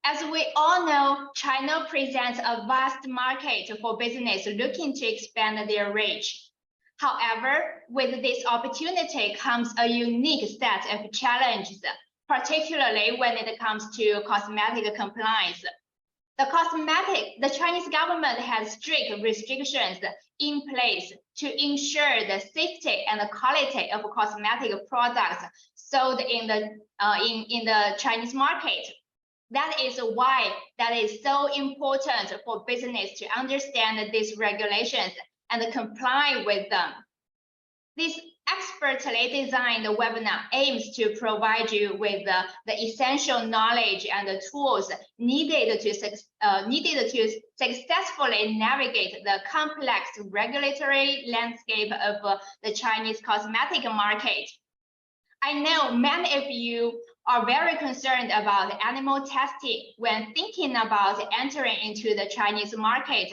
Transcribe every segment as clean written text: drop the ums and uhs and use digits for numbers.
As we all know, China presents a vast market for business looking to expand their reach. However, with this opportunity comes a unique set of challenges, particularly when it comes to cosmetic compliance. The Chinese government has strict restrictions in place to ensure the safety and the quality of cosmetic products sold in the Chinese market. That is why that is so important for business to understand these regulations and comply with them. This expertly designed webinar aims to provide you with the essential knowledge and the tools needed to successfully navigate the complex regulatory landscape of the Chinese cosmetic market. I know many of you are very concerned about animal testing when thinking about entering into the Chinese market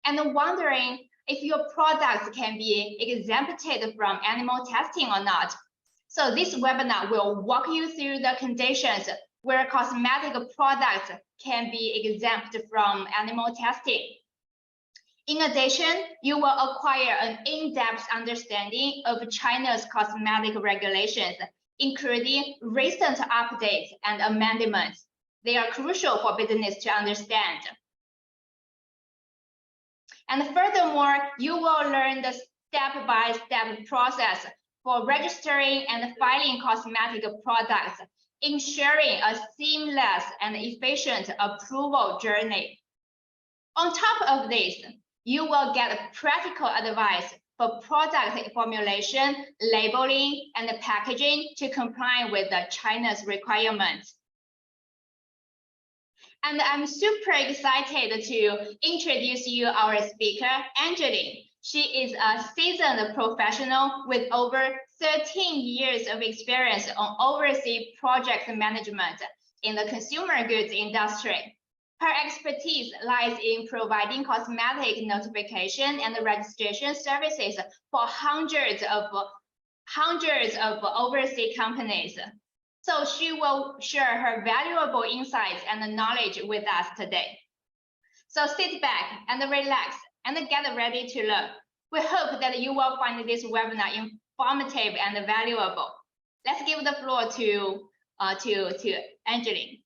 and wondering if your products can be exempted from animal testing or not. So this webinar will walk you through the conditions where cosmetic products can be exempt from animal testing. In addition, you will acquire an in-depth understanding of China's cosmetic regulations, including recent updates and amendments. They are crucial for business to understand. And furthermore, you will learn the step-by-step process for registering and filing cosmetic products, ensuring a seamless and efficient approval journey. On top of this, you will get practical advice for product formulation, labeling, and packaging to comply with China's requirements. And I'm super excited to introduce you our speaker, Angeline. She is a seasoned professional with over 13 years of experience on overseas project management in the consumer goods industry. Her expertise lies in providing cosmetic notification and registration services for hundreds of overseas companies. So she will share her valuable insights and knowledge with us today. So sit back and relax and get ready to learn. We hope that you will find this webinar informative and valuable. Let's give the floor to Angeline.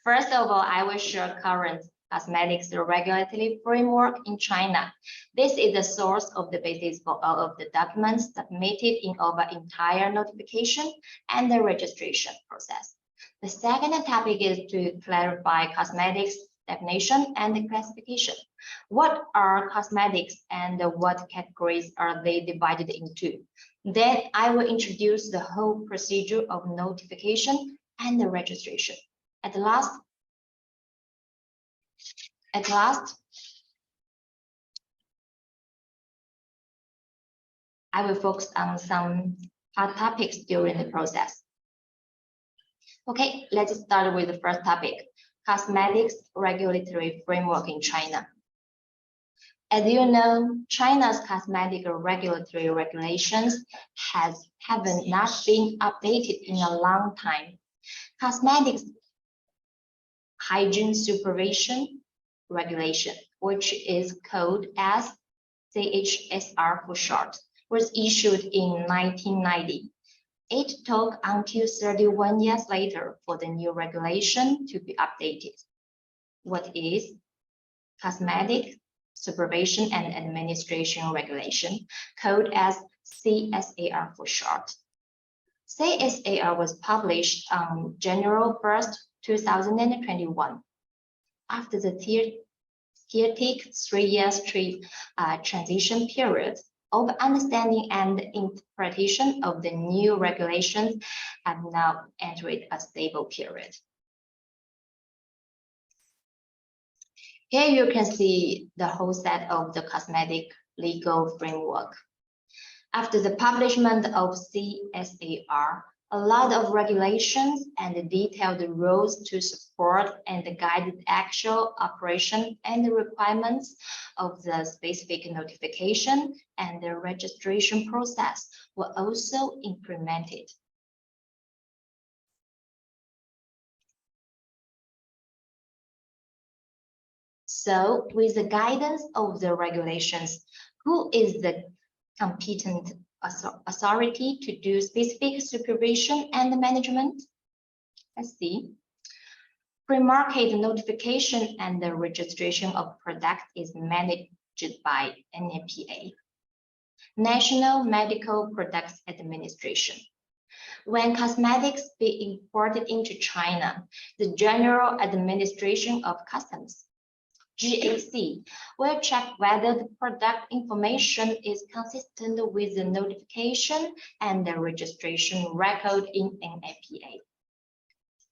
First of all, I will share current cosmetics regulatory framework in China. This is the source of the basis for all of the documents submitted in our entire notification and the registration process. The second topic is to clarify cosmetics definition and classification. What are cosmetics and what categories are they divided into? Then I will introduce the whole procedure of notification and the registration. At last, I will focus on some hot topics during the process. Okay, let's start with the first topic, cosmetics regulatory framework in China. As you know, China's cosmetic regulatory regulations haven't not been updated in a long time. Cosmetics Hygiene Supervision Regulation, which is called as CSAR for short, was issued in 1990. It took until 31 years later for the new regulation to be updated. What is Cosmetic Supervision and Administration Regulation, called as CSAR for short? CSAR was published on January 1st, 2021. After the theoretic 3 years transition period, of understanding and interpretation of the new regulations have now entered a stable period. Here you can see the whole set of the cosmetic legal framework. After the publication of CSAR, a lot of regulations and detailed rules to support and guide the actual operation and the requirements of the specific notification and the registration process were also implemented. So with the guidance of the regulations, who is the competent authority to do specific supervision and management? Let's see. Pre-market notification and the registration of product is managed by NMPA, National Medical Products Administration. When cosmetics be imported into China, the General Administration of Customs, GAC, will check whether the product information is consistent with the notification and the registration record in NMPA.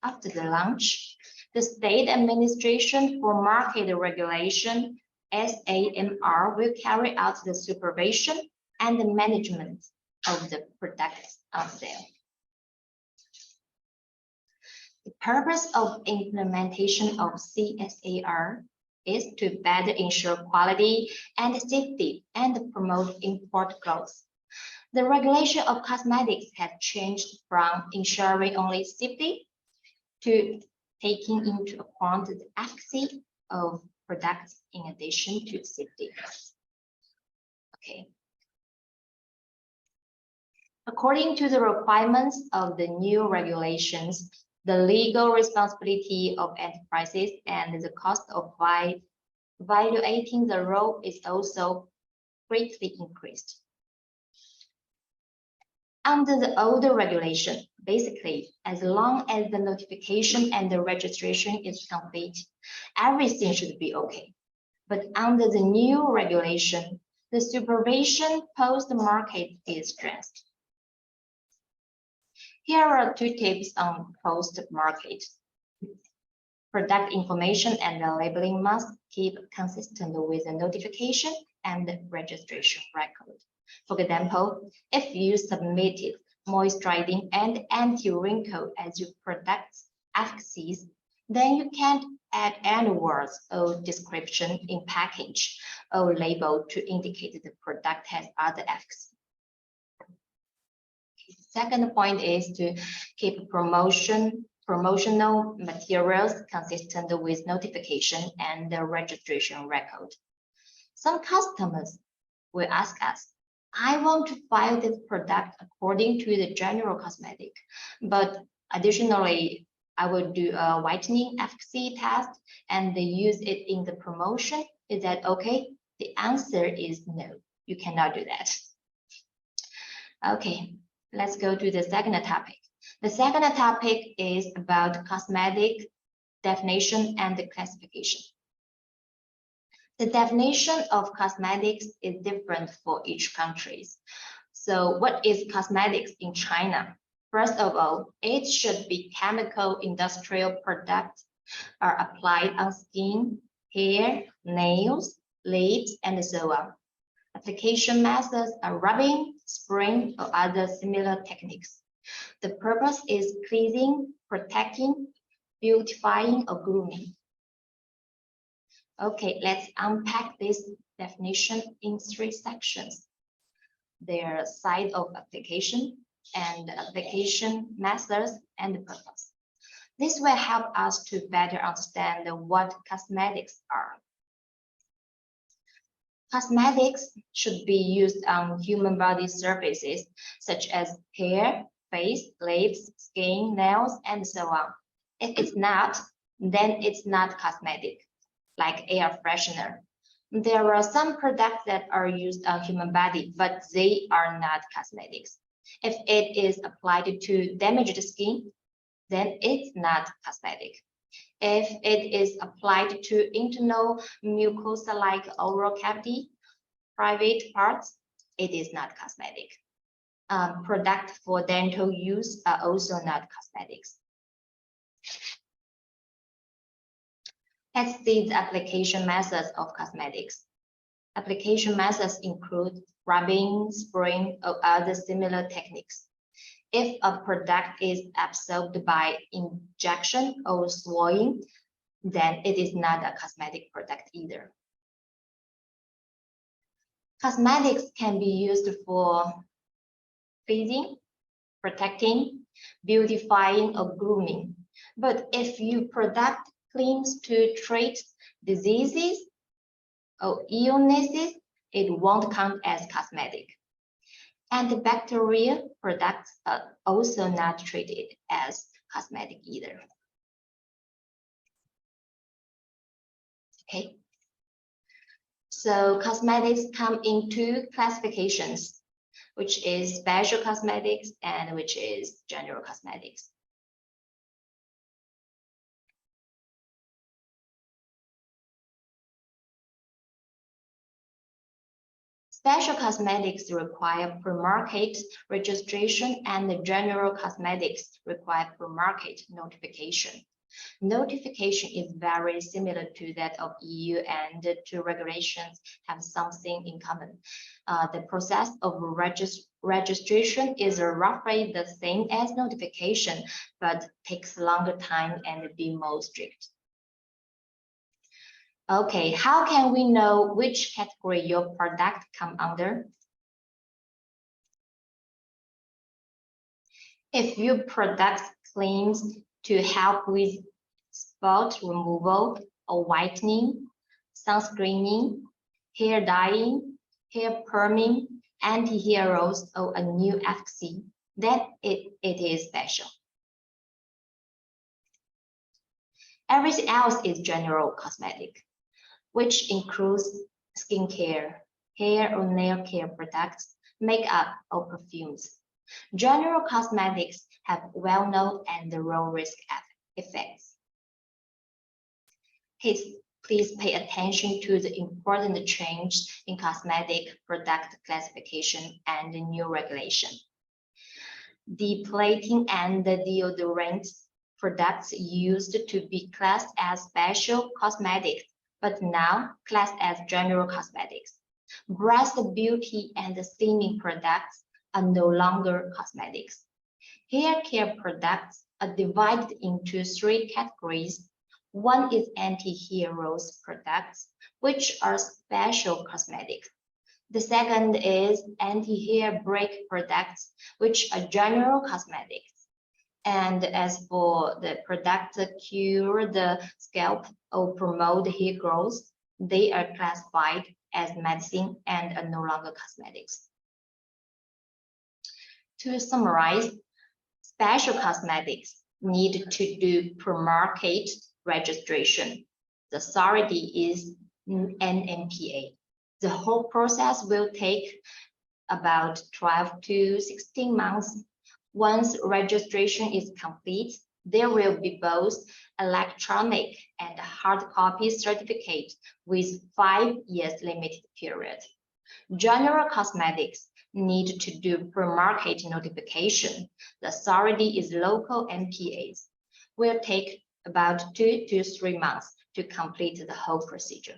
After the launch, the State Administration for Market Regulation, SAMR, will carry out the supervision and the management of the products on sale. The purpose of implementation of CSAR is to better ensure quality and safety and promote import growth. The regulation of cosmetics has changed from ensuring only safety to taking into account the efficacy of products in addition to safety. Okay. According to the requirements of the new regulations, the legal responsibility of enterprises and the cost of evaluating the role is also greatly increased. Under the older regulation, basically, as long as the notification and the registration is complete, everything should be okay. But under the new regulation, the supervision post-market is stressed. Here are 2 tips on post-market. Product information and the labeling must keep consistent with the notification and the registration record. For example, if you submitted moisturizing and anti-wrinkle as your product's efficacies, then you can't add any words or description in package or label to indicate the product has other efficacy. Second point is to keep promotional materials consistent with notification and the registration record. Some customers will ask us, I want to file this product according to the general cosmetic, but additionally, I will do a whitening efficacy test and they use it in the promotion. Is that okay? The answer is no, you cannot do that. Okay. Let's go to the second topic. The second topic is about cosmetic definition and classification. The definition of cosmetics is different for each country. So what is cosmetics in China? First of all, it should be chemical industrial products are applied on skin, hair, nails, lips, and so on. Application methods are rubbing, spraying, or other similar techniques. The purpose is cleansing, protecting, beautifying, or grooming. Okay, let's unpack this definition in 3 sections. Their site of application and application methods and the purpose. This will help us to better understand what cosmetics are. Cosmetics should be used on human body surfaces, such as hair, face, lips, skin, nails, and so on. If it's not, then it's not cosmetic, like air freshener. There are some products that are used on human body, but they are not cosmetics. If it is applied to damaged skin, then it's not cosmetic. If it is applied to internal mucosa like oral cavity, private parts, it is not cosmetic. Products for dental use are also not cosmetics. Let's see the application methods of cosmetics. Application methods include rubbing, spraying, or other similar techniques. If a product is absorbed by injection or swallowing, then it is not a cosmetic product either. Cosmetics can be used for pleasing, protecting, beautifying, or grooming. But if your product claims to treat diseases or illnesses, it won't count as cosmetic. Antibacterial products are also not treated as cosmetic either. Okay. So cosmetics come in two classifications, which is special cosmetics and which is general cosmetics. Special cosmetics require pre-market registration and the general cosmetics require pre-market notification. Notification is very similar to that of EU, and the two regulations have something in common. The process of registration is roughly the same as notification, but takes longer time and be more strict. Okay, how can we know which category your product come under? If your product claims to help with spot removal or whitening, sunscreening, hair dyeing, hair perming, anti-hair growth, or a new efficacy, then it is special. Everything else is general cosmetic, which includes skincare, hair or nail care products, makeup, or perfumes. General cosmetics have well-known and low-risk effects. Please pay attention to the important change in cosmetic product classification and the new regulation. Depilating and deodorant products used to be classed as special cosmetics, but now classed as general cosmetics. Breast beauty and slimming products are no longer cosmetics. Hair care products are divided into three categories. One is anti-hair growth products, which are special cosmetics. The second is anti-hair break products, which are general cosmetics. And as for the product that cure the scalp or promote hair growth, they are classified as medicine and are no longer cosmetics. To summarize, special cosmetics need to do pre-market registration. The authority is NMPA. The whole process will take about 12 to 16 months. Once registration is complete, there will be both electronic and hard copy certificate with 5 years limited period. General cosmetics need to do pre-market notification. The authority is local MPAs. Will take about 2 to 3 months to complete the whole procedure.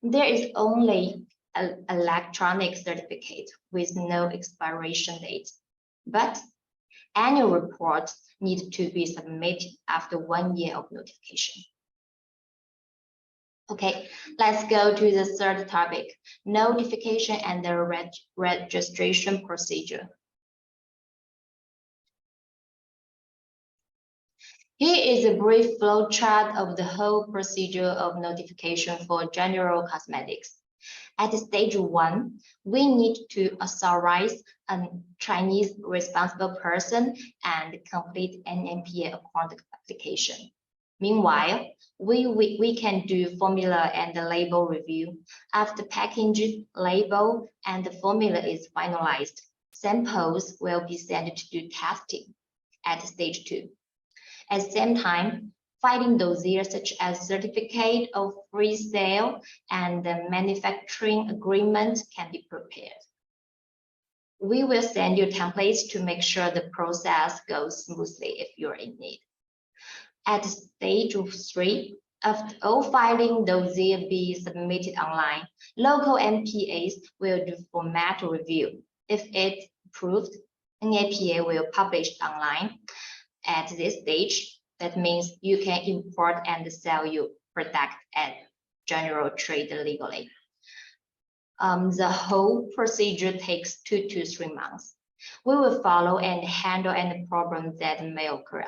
There is only an electronic certificate with no expiration date, but annual reports need to be submitted after 1 year of notification. Okay, let's go to the third topic, notification and the registration procedure. Here is a brief flow chart of the whole procedure of notification for general cosmetics. At stage 1, we need to authorize a Chinese responsible person and complete an NMPA account application. Meanwhile, we can do formula and the label review. After packaging, label, and the formula is finalized, samples will be sent to do testing at stage 2. At the same time, filing dossiers such as certificate of free sale and the manufacturing agreement can be prepared. We will send you templates to make sure the process goes smoothly if you're in need. At stage 3, after all filing dossier be submitted online, local MPAs will do format review. If it's approved, an APA will publish online. At this stage, that means you can import and sell your product at general trade legally. The whole procedure takes 2 to 3 months. We will follow and handle any problems that may occur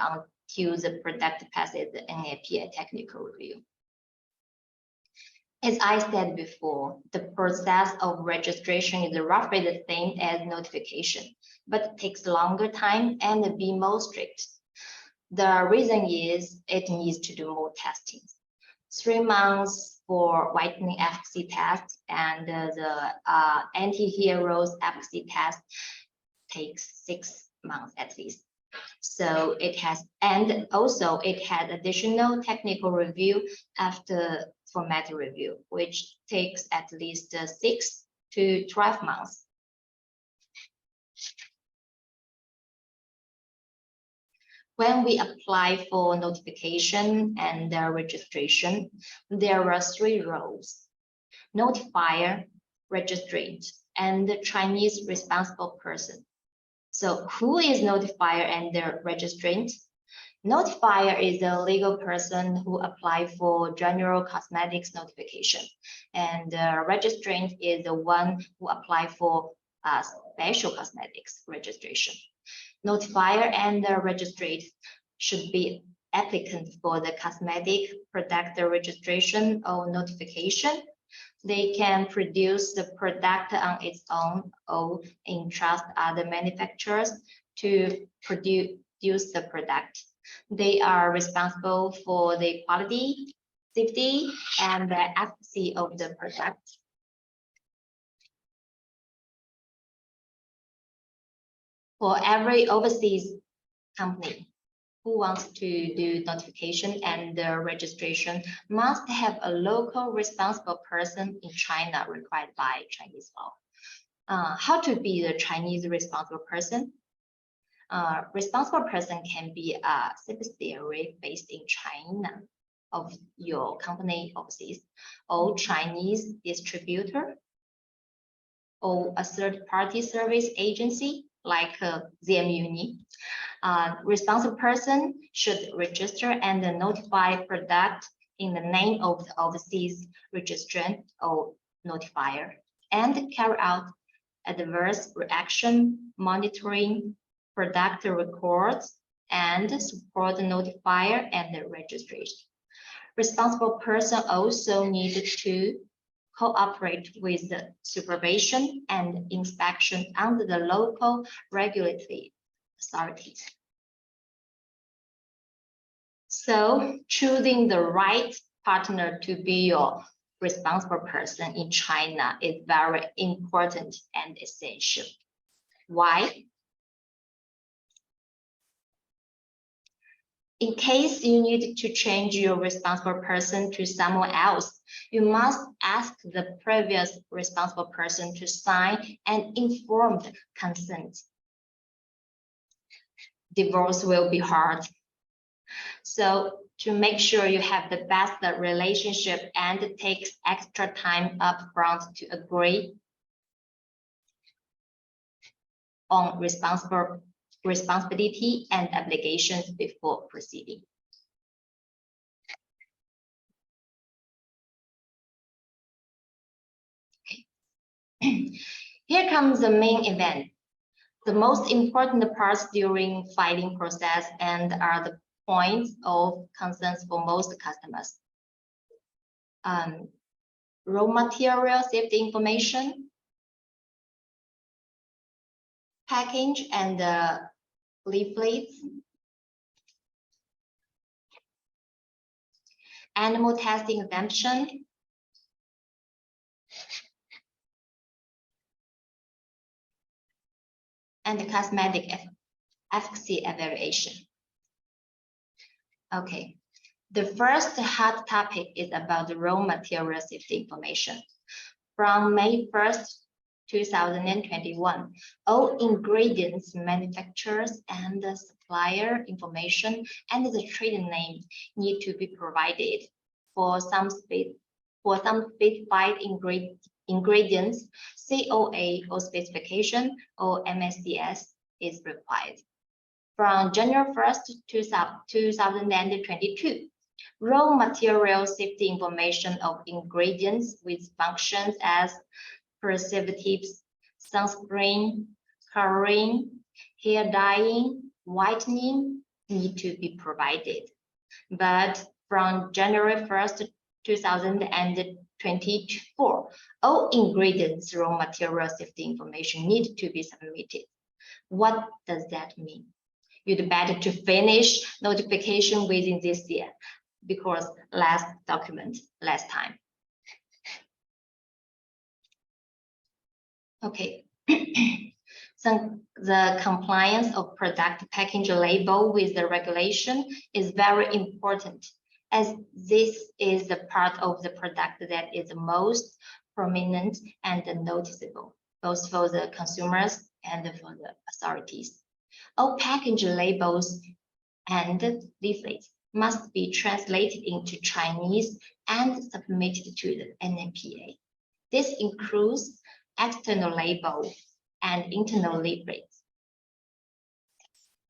till the product passes the NAPI technical review. As I said before, the process of registration is roughly the same as notification, but takes longer time and be more strict. The reason is it needs to do more testing. 3 months for whitening efficacy test, and the anti-heroes efficacy test takes 6 months at least. So it has, and also it had additional technical review after format review, which takes at least 6 to 12 months. When we apply for notification and registration, there are 3 roles: notifier, registrant, and the Chinese responsible person. So who is notifier and the registrant? Notifier is a legal person who applied for general cosmetics notification, and the registrant is the one who applied for special cosmetics registration. Notifier and the registrant should be applicant for the cosmetic product registration or notification. They can produce the product on its own or entrust other manufacturers to produce the product. They are responsible for the quality, safety, and the efficacy of the product. For every overseas company who wants to do notification and registration must have a local responsible person in China required by Chinese law. How to be the Chinese responsible person? Responsible person can be a subsidiary based in China of your company overseas, or Chinese distributor, or a third-party service agency like ZMUNI. Responsible person should register and notify product in the name of the overseas registrant or notifier, and carry out adverse reaction monitoring, product records, and support the notifier and the registration. Responsible person also needed to cooperate with the supervision and inspection under the local regulatory authorities. So choosing the right partner to be your responsible person in China is very important and essential. Why? In case you need to change your responsible person to someone else, you must ask the previous responsible person to sign an informed consent. Divorce will be hard. So to make sure you have the best relationship and it takes extra time up front to agree on responsibility and obligations before proceeding. Okay. Here comes the main event. The most important parts during filing process and are the points of concerns for most customers. Raw material safety information, package and leaflets, animal testing exemption, and the cosmetic efficacy evaluation. Okay, the first hot topic is about the raw material safety information. From May 1st, 2021, all ingredients, manufacturers, and the supplier information and the trade name need to be provided. For some specified ingredients, COA or specification or MSDS is required. From January 1st, 2022, raw material safety information of ingredients with functions as preservatives, sunscreen, coloring, hair dyeing, whitening, need to be provided. But from January 1st, 2024, all ingredients, raw material safety information need to be submitted. What does that mean? You'd better to finish notification within this year, because last document, last time. Okay. So the compliance of product package label with the regulation is very important, as this is the part of the product that is most prominent and noticeable, both for the consumers and for the authorities. All package labels and leaflets must be translated into Chinese and submitted to the NMPA. This includes external label and internal leaflets.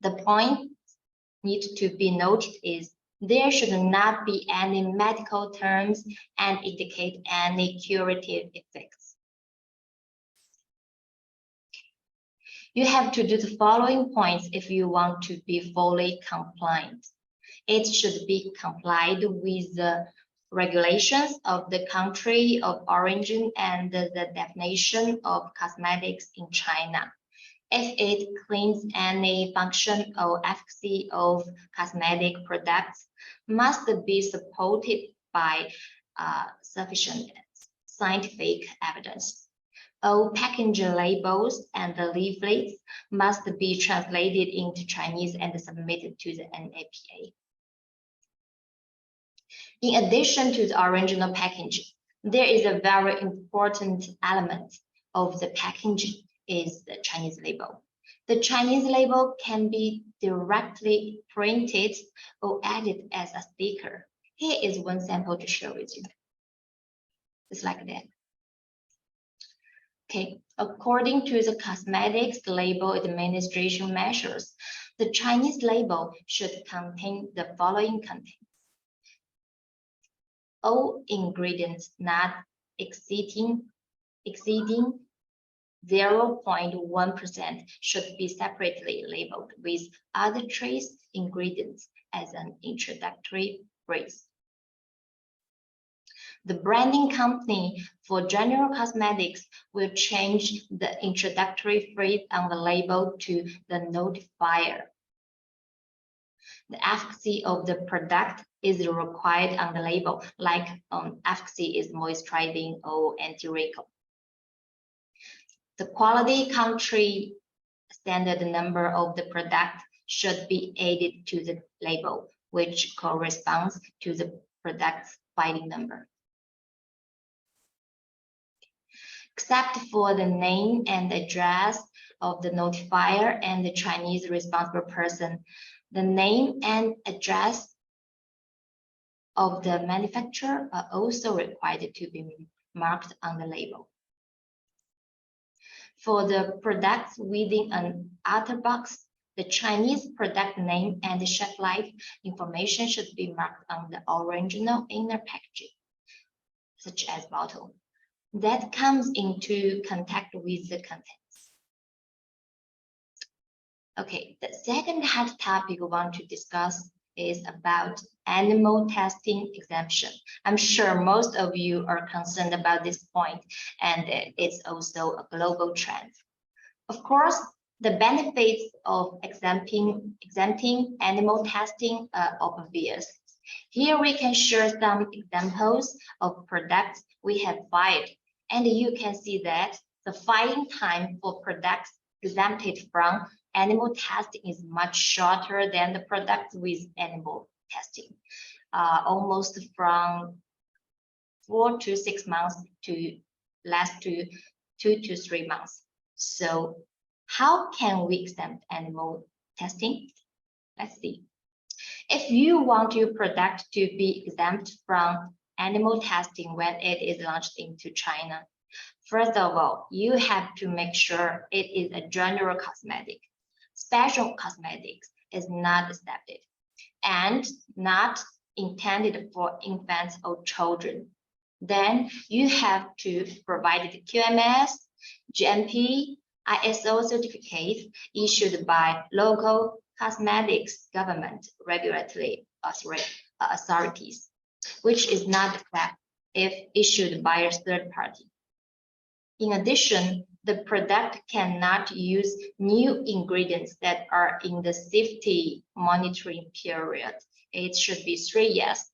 The point need to be noted is there should not be any medical terms and indicate any curative effects. You have to do the following points if you want to be fully compliant. It should be complied with the regulations of the country of origin and the definition of cosmetics in China. If it claims any function or efficacy of cosmetic products, must be supported by sufficient scientific evidence. All package labels and the leaflets must be translated into Chinese and submitted to the NMPA. In addition to the original packaging, there is a very important element of the packaging is the Chinese label. The Chinese label can be directly printed or added as a sticker. Here is one sample to share with you. It's like that. Okay, according to the cosmetics label administration measures, the Chinese label should contain the following contents. All ingredients not exceeding 0.1% should be separately labeled with other trace ingredients as an introductory phrase. The branding company for general cosmetics will change the introductory phrase on the label to the notifier. The efficacy of the product is required on the label, like efficacy is moisturizing or anti-wrinkle. The quality country standard number of the product should be added to the label, which corresponds to the product's filing number. Except for the name and address of the notifier and the Chinese responsible person, the name and address of the manufacturer are also required to be marked on the label. For the products within an outer box, the Chinese product name and the shelf life information should be marked on the original inner packaging, such as bottle, that comes into contact with the contents. Okay, the second hot topic we want to discuss is about animal testing exemption. I'm sure most of you are concerned about this point, and it's also a global trend. Of course, the benefits of exempting animal testing are obvious. Here we can share some examples of products we have filed, and you can see that the filing time for products exempted from animal testing is much shorter than the products with animal testing, almost from 4 to 6 months to last to 2 to 3 months. So how can we exempt animal testing? Let's see. If you want your product to be exempt from animal testing when it is launched into China, first of all, you have to make sure it is a general cosmetic. Special cosmetics is not accepted and not intended for infants or children. Then you have to provide the QMS, GMP, ISO certificates issued by local cosmetics government regulatory authorities, which is not correct if issued by a third party. In addition, the product cannot use new ingredients that are in the safety monitoring period. It should be 3 years.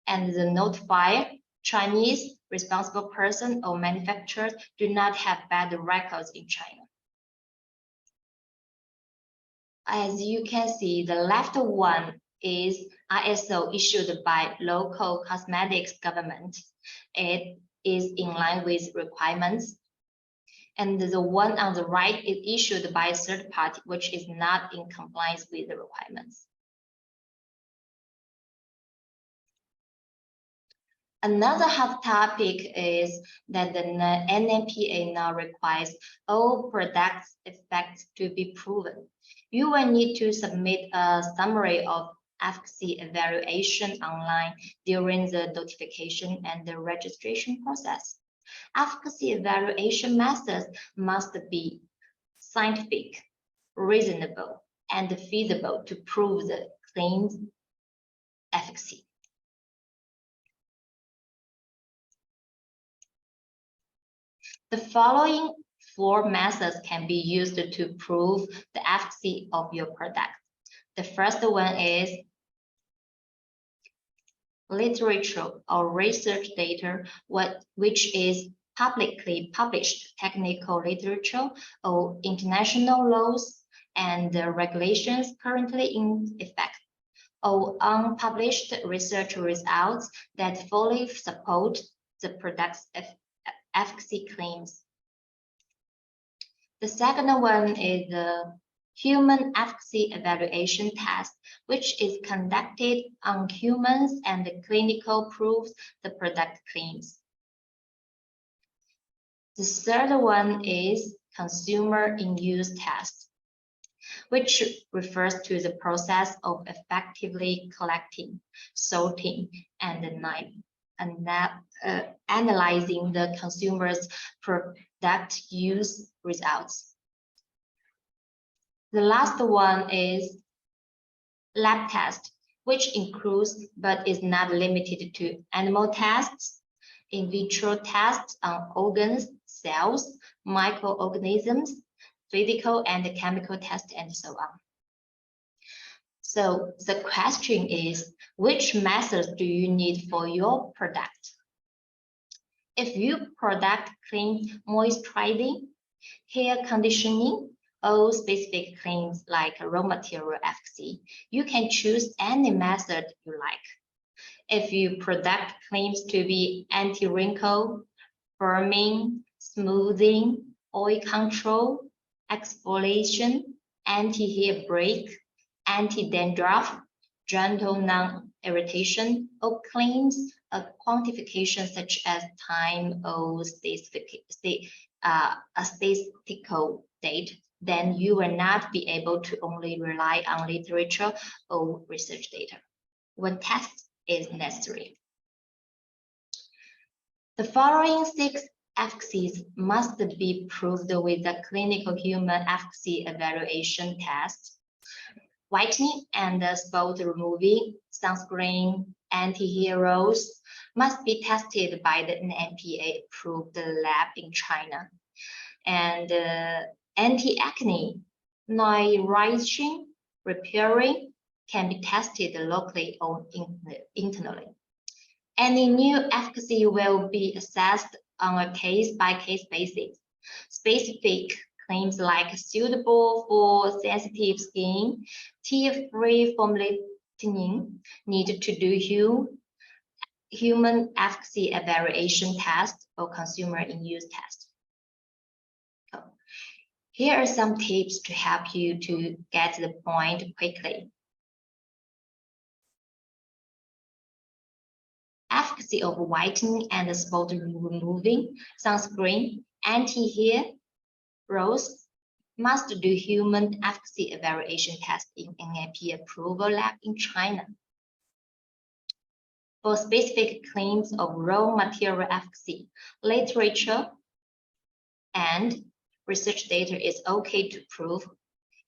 And the notifier, Chinese responsible person or manufacturers do not have bad records in China. As you can see, the left one is ISO issued by local cosmetics government. It is in line with requirements. And the one on the right is issued by a third party, which is not in compliance with the requirements. Another hot topic is that the NMPA now requires all products effects to be proven. You will need to submit a summary of efficacy evaluation online during the notification and the registration process. Efficacy evaluation methods must be scientific, reasonable, and feasible to prove the claim's efficacy. The following 4 methods can be used to prove the efficacy of your product. The first one is literature or research data, which is publicly published technical literature or international laws and regulations currently in effect, or unpublished research results that fully support the product's efficacy claims. The second one is the human efficacy evaluation test, which is conducted on humans and the clinical proves the product claims. The third one is consumer in use test, which refers to the process of effectively collecting, sorting, and analyzing the consumer's product use results. The last one is lab test, which includes but is not limited to animal tests, in vitro tests on organs, cells, microorganisms, physical and chemical tests, and so on. So the question is, which methods do you need for your product? If your product claims moisturizing, hair conditioning, or specific claims like raw material efficacy, you can choose any method you like. If your product claims to be anti-wrinkle, firming, smoothing, oil control, exfoliation, anti-hair break, anti-dandruff, gentle non-irritation, or claims a quantification such as time or a statistical date, then you will not be able to only rely on literature or research data when test is necessary. The following 6 efficacies must be proved with a clinical human efficacy evaluation test. Whitening and spot removing, sunscreen, anti-hair rolls must be tested by the NMPA approved lab in China. And anti-acne, nourishing, repairing can be tested locally or internally. Any new efficacy will be assessed on a case-by-case basis. Specific claims like suitable for sensitive skin, tear-free formulating need to do human efficacy evaluation test or consumer in use test. Here are some tips to help you to get the point quickly. Efficacy of whitening and spot removing, sunscreen, anti-hair rolls must do human efficacy evaluation test in NMPA approval lab in China. For specific claims of raw material efficacy, literature and research data is okay to prove.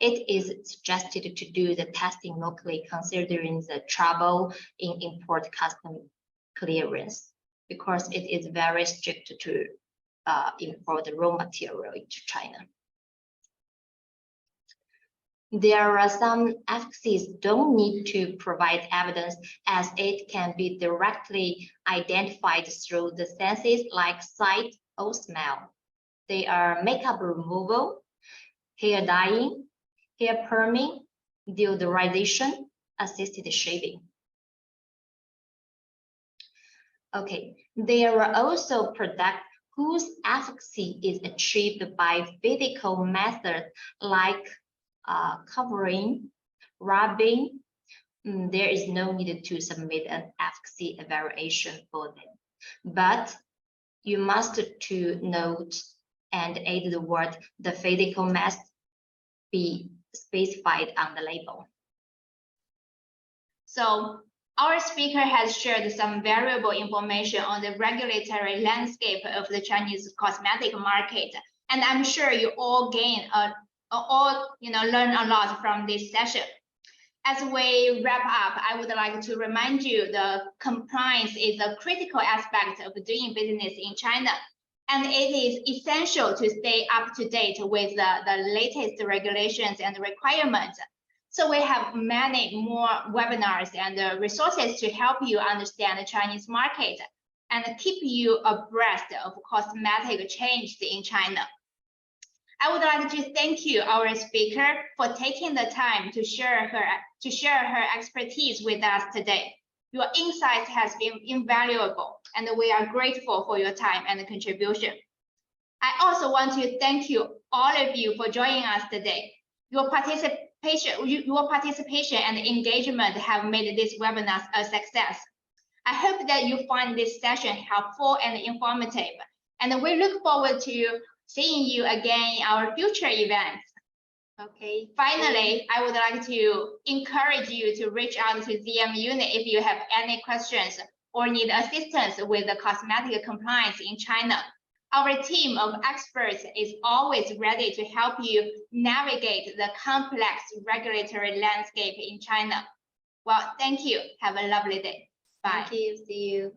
it is suggested to do the testing locally, considering the trouble in import custom clearance, because it is very strict to import the raw material into China. There are some efficacies don't need to provide evidence, as it can be directly identified through the senses like sight or smell. They are makeup removal, hair dyeing, hair perming, deodorization, assisted shaving. Okay, there are also products whose efficacy is achieved by physical methods like covering, rubbing. There is no need to submit an efficacy evaluation for them, but you must to note and add the word the physical method be specified on the label. So our speaker has shared some valuable information on the regulatory landscape of the Chinese cosmetic market, and I'm sure you all learn a lot from this session. As we wrap up, I would like to remind you the compliance is a critical aspect of doing business in China, and it is essential to stay up to date with the latest regulations and requirements. So we have many more webinars and resources to help you understand the Chinese market and keep you abreast of cosmetic changes in China. I would like to thank you, our speaker, for taking the time to share her expertise with us today. Your insight has been invaluable, and we are grateful for your time and contribution. I also want to thank you, all of you, for joining us today. Your participation and engagement have made this webinar a success. I hope that you find this session helpful and informative, and we look forward to seeing you again in our future events. Okay, finally, I would like to encourage you to reach out to ZM Unit if you have any questions or need assistance with the cosmetic compliance in China. Our team of experts is always ready to help you navigate the complex regulatory landscape in China. Well, thank you. Have a lovely day. Bye. Thank you. See you.